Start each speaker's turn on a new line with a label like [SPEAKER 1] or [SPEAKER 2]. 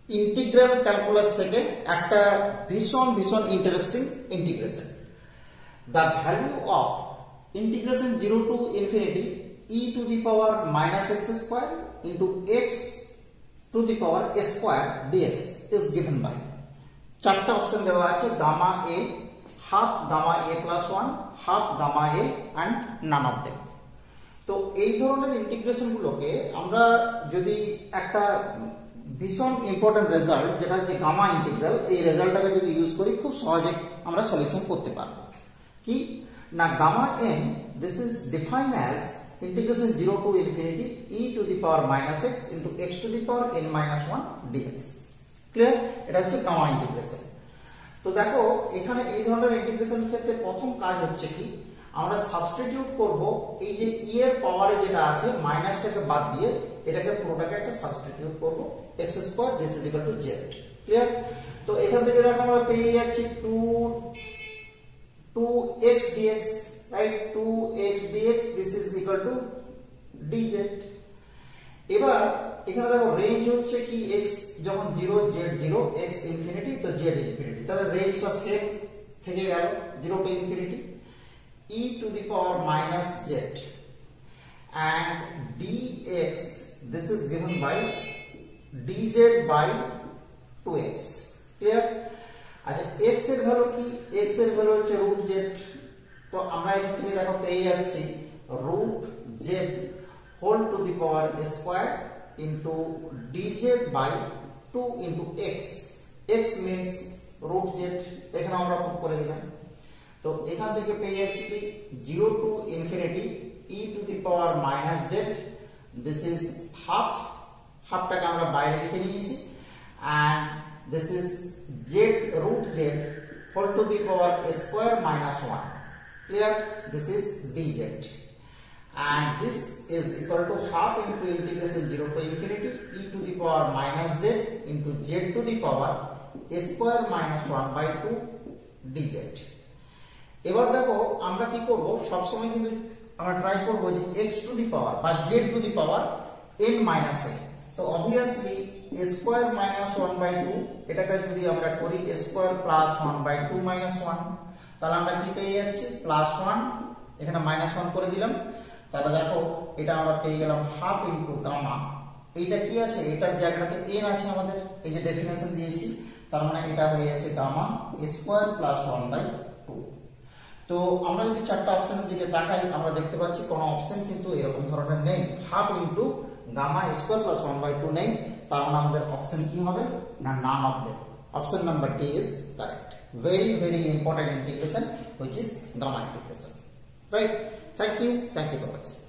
[SPEAKER 1] Integral calculus থেকে একটা ভীষণ ভীষণ interesting integration. The value of integration 0 to infinity e to the power minus x square into x to the power a square dx is given by, চারটা option দেওয়া আছে, gamma a, half gamma a plus 1, half gamma a and none of them। তো এই ধরনের integration গুলোকে আমরা যদি একটা ভীষণ ইম্পর্টেন্ট রেজাল্ট যেটা হচ্ছে গামা ইন্টিগ্রাল, এই রেজাল্টটাকে যদি ইউজ করি খুব সহজে আমরা সলিউশন করতে পারবো। কি না, gamma n this is defined as integration 0 to infinity e to the power minus x into x to the power n minus 1 dx। Clear? এটা হচ্ছে গামা ইন্টিগ্রেশন। তো দেখো এখানে এই ধরনের ইন্টিগ্রেশনের ক্ষেত্রে প্রথম কাজ হচ্ছে কি, আমরা সাবস্টিটিউট করব এই যে e এর পাওয়ারে যেটা আছে মাইনাসটাকে বাদ দিয়ে এটাকে পুরোটাকে একটা সাবস্টিটিউট করব x square this is equal to z। Clear? তো এখান থেকে দেখো আমরা পেয়ে যাচ্ছি 2x dx, right? 2x dx this is equal to dz। এবার এখানে দেখো রেঞ্জ হচ্ছে কি x যখন 0 z 0 x ইনফিনিটি তো z ইনফিনিটি, তাহলে রেঞ্জটা সেম থেকে গেল 0 to infinity e to the power minus z and dx this is given by dz by 2x। ক্লিয়ার? আচ্ছা x এর ভ্যালু কি? x এর ভ্যালু হচ্ছে রুট z, তো আমরা এখান থেকে দেখো পেয়ে যাচ্ছি root z whole to the power square into dz by 2 into x। x means root z, এখানে আমরা পুট করে দিলাম। তো এখান থেকে পেয়ে যাচ্ছি কি 0 to infinity e to the power minus z this is half, হাফটাকে আমরা বাইরে লিখে নিয়েছি, and this is z root z whole to the power square minus 1। clear? This is dz and this is equal to half into integration 0 to infinity e to the power minus z into z to the power square minus 1 by 2 dz। এবার দেখো আমরা কি করব, সব সময় কিন্তু আমরা try করব যে x টু দি পাওয়ার বা z to the power n minus a। তো obviously a square minus 1 by 2 এটাকে যদি আমরা করি a square plus 1 by 2 minus 1, তাহলে আমরা কি পেয়ে যাচ্ছি প্লাস 1, এখানে মাইনাস 1 করে দিলাম, তাহলে দেখো এটা আমরা পেয়ে গেলাম হাফ ইনটু গামা। এইটা কি আছে, এটার জায়গাতে n আছে আমাদের, এই যে ডেফিনেশন দিয়েছি, তার মানে এটা হয়ে যাচ্ছে গামা স্কয়ার প্লাস 1 বাই 2। তো আমরা যদি চারটা অপশনের দিকে তাকাই আমরা দেখতে পাচ্ছি কোন অপশন কিন্তু এরকম ধরনের নেই, half into gamma square plus 1 by 2 নেই, তার মানে আমাদের অপশন কি হবে না none of them. Option number D is correct. very very important integration which is gamma integration, right? Thank you for watching.